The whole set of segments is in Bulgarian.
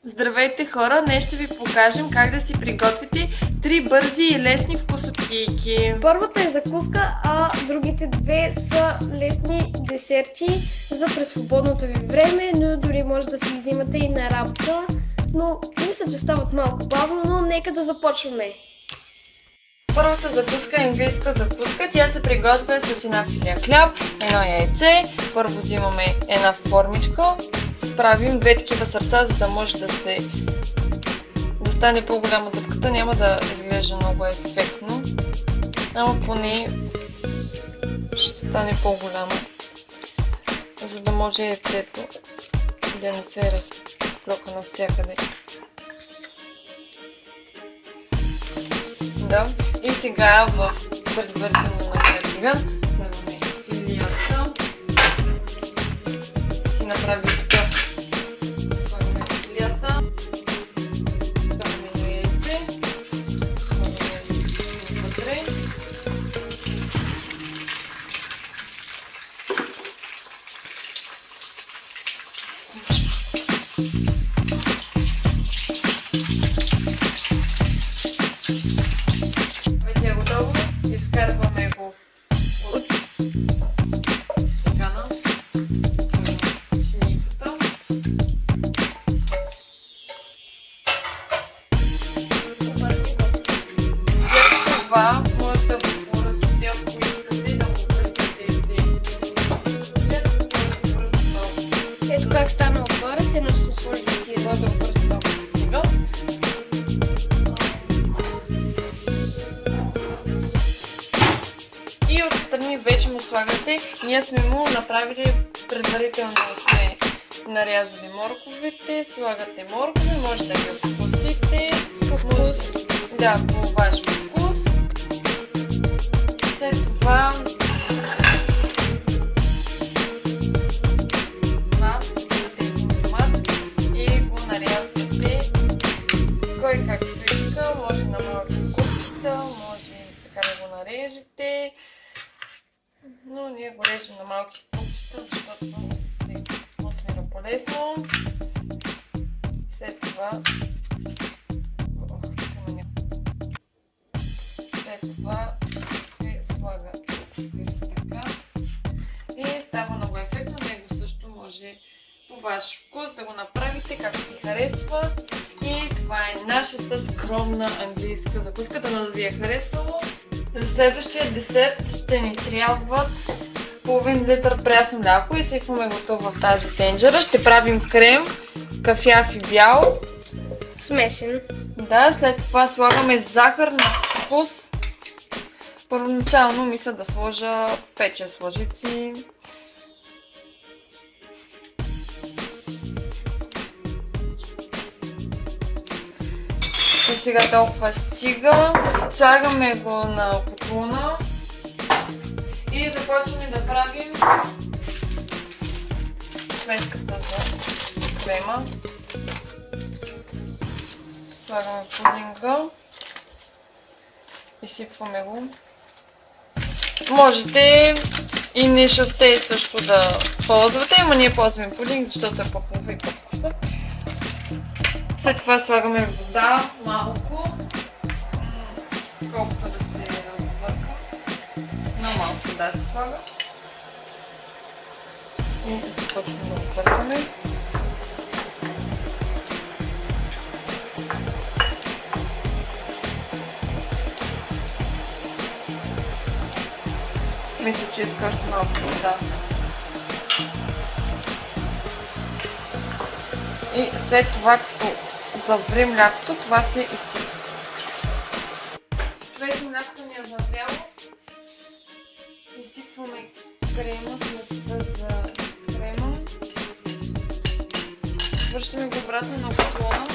Здравейте хора! Днес ще ви покажем как да си приготвите 3 бързи и лесни вкусотийки. Първата е закуска, а другите две са лесни десерти за през свободното ви време, но дори може да си ги взимате и на работа. Но мисля, че стават малко бавно, но нека да започваме. Първата закуска е английска закуска. Тя се приготвя с една филия хляб, едно яйце. Първо взимаме една формичка. Правим две такива сърца, за да може да стане по-голяма дъвката. Няма да изглежда много ефектно, ама поне ще стане по-голяма, за да може яйцето да не се разплюка навсякъде. Да. И сега в предварително нагрев тиган слагаме филията. Си направим така. Слагаме филията. Слагаме едно яйце. Слагаме вътре. Вече е готово. Изкарваме го от тигана. Чиниката. След това може да го поръстите, ако искате да го прекратите. След това да го поръстите. Ето как стана отгоре, се едно ще съм сложили сира. Може да го поръстите в тиган. И отстрани вече му слагате. Ние сме му направили предварително, сме нарязали морковите. Слагате моркови, може да ги откусите. По вкус. Да, по ваш вкус. След това взимате томат и го нарязвате кой както иска. Може на малки купчета, може така да го нарежете. Но ние го режем на малки купчета, защото се осмира по-лесно. След това се слага така и става много ефектно. Него също може по ваш вкус да го направите както ви харесва. И това е нашата скромна английска закуска. Дано да ви е харесало. За следващия десерт ще ни трябват половин литър прясно мляко и сипваме го тук в тази тенджера. Ще правим крем, кафяв и бял. Смесен. Да, след това слагаме захар на вкус. Първоначално мисля да сложа 5-6 лъжици. И сега толкова стига. Слагаме го на котлона и започваме да правим смеската за крема. Слагаме пудинга и сипваме го. Можете и нишасте също да ползвате, но ние ползваме пудинг, защото е по-хубаво и по-вкусно. След това слагаме вода малко, колкото да се развърка. Но малко вода се слага. И започваме да го въркаме. Мисля, че иска още малко вода. И след това, като заври млякото, това се изсипва. Вече млякото ни е завряло. Изсипваме крема, смесата за крема. Вършим го обратно на котлона.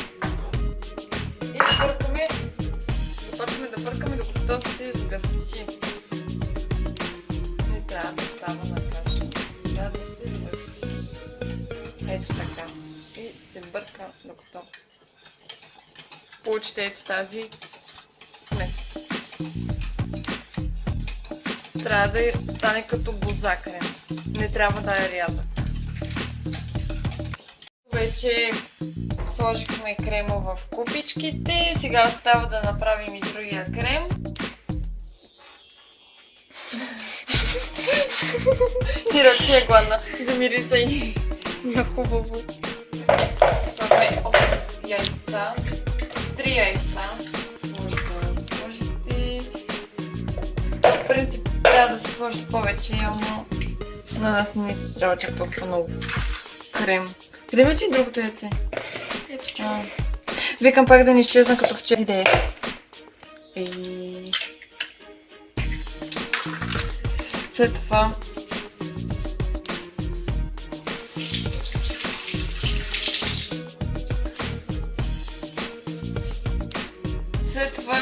И бъркаме. Започваме да бъркаме, докато се сгъсти. Не трябва да става на каша. Трябва да се сгъсти. Ето така. И се бърка, докато получите ето тази смес. Трябва да стане като боза крем. Не трябва да е рязък. Вече Сложихме крема в купичките. Сега остава да направим и другия крем. Ира, че е гладна. Замирисай. На хубаво. Слагаме 8 яйца. 3 яйца. Може да сложите. В принцип трябва да се сложи повече, но на нас не трябва чак толкова много крем. Къде ми ти другото яйце? Ето. Викам пак да ни изчезна като вчера идея. След това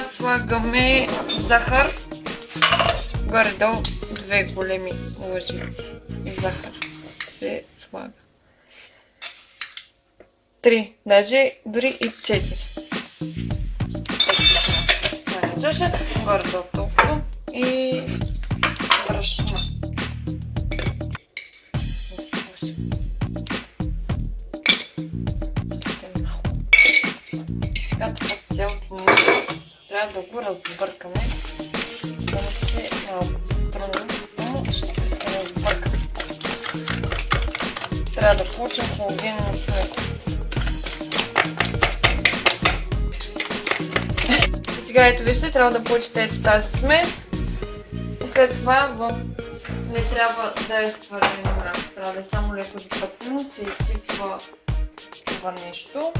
слагаме захар. Горе-долу 2 големи лъжици захар се слага. 3, даже дори и 4. Това чаша, горе-долу толкова и брашно. Съвсем малко. Сега това цялото нещо трябва да го разбъркаме. Само че е малко трудно, но ще се разбърка. Трябва да получим хомогенна смес. И сега ето вижте, трябва да получите ето тази смес. И след това не трябва да е свърлено мрак. Трябва да е само леко запътено, се изсипва това нещо.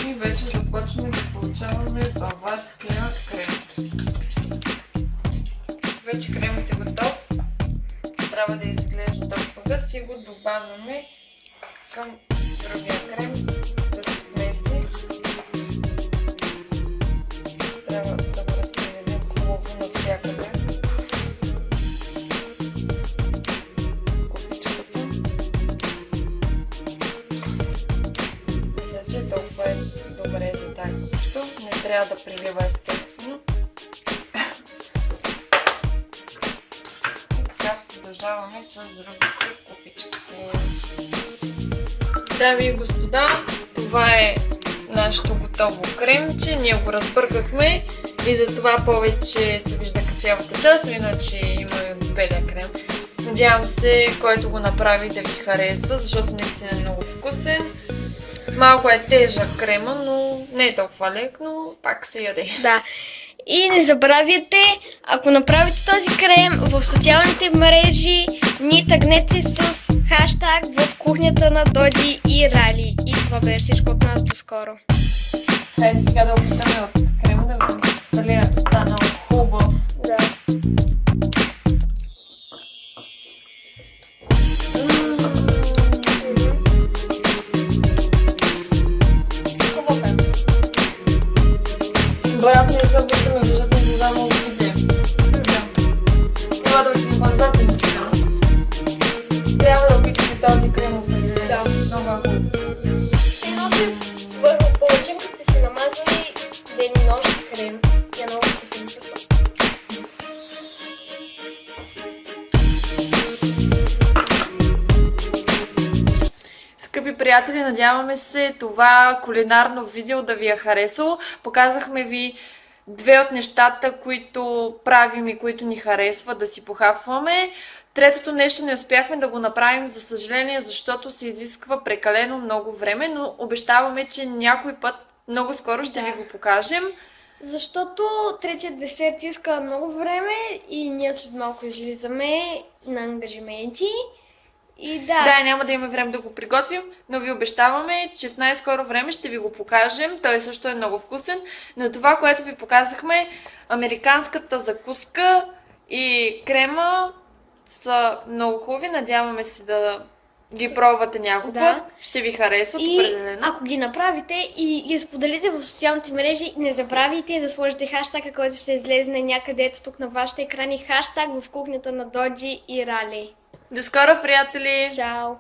И вече започваме да получаваме баварския крем. Вече кремът е готов. Трябва да изглежда толкова гъст и го добавяме към другия крем да се смеси. Трябва да го разпределим хубаво навсякъде. Купичката. Мисля, че толкова е добре за тази купичка. Не трябва да прилива естествено. И така продължаваме с другите купички. Дами и господа, това е нашето готово кремче. Ние го разбъркахме и затова повече се вижда кафявата част, но иначе има и от белия крем. Надявам се, който го направи да ви хареса, защото наистина е много вкусен. Малко е тежък крема, но не е толкова лек, но пак се яде. Да. И не забравяйте, ако направите този крем в социалните мрежи, ни тагнете с хаштаг в кухнята на Доди и Рали. И това беше всичко от нас. До скоро. Хайде сега да опитаме от крема, да видим дали е станал хубав. Да. Хубав е. Брат, не се опитаме, виждат, не се знам много видео. Трябва да отидем по-назад и сега. Трябва да опитаме този крем определено. Да. Много е хубаво. Едно, че върху палачинка сте си намазали ден и нощ крем. И е много вкусен просто. Скъпи приятели, надяваме се това кулинарно видео да ви е харесало. Показахме ви две от нещата, които правим и които ни харесва да си похапваме. Третото нещо не успяхме да го направим, за съжаление, защото се изисква прекалено много време, но обещаваме, че някой път много скоро ще ви го покажем. Защото третият десерт иска много време и ние след малко излизаме на ангажименти. И Да, няма да имаме време да го приготвим, но ви обещаваме, че в най-скоро време ще ви го покажем. Той също е много вкусен. Но това, което ви показахме, американската закуска и крема, са много хубави. Надяваме се да ги пробвате някой път. Ще ви харесат определено. Ако ги направите и ги споделите в социалните мрежи, не забравяйте да сложите хаштага, който ще излезе някъде ето тук на вашите екрани. Хаштаг в кухнята на Доджи и Рали. До скоро, приятели! Чао!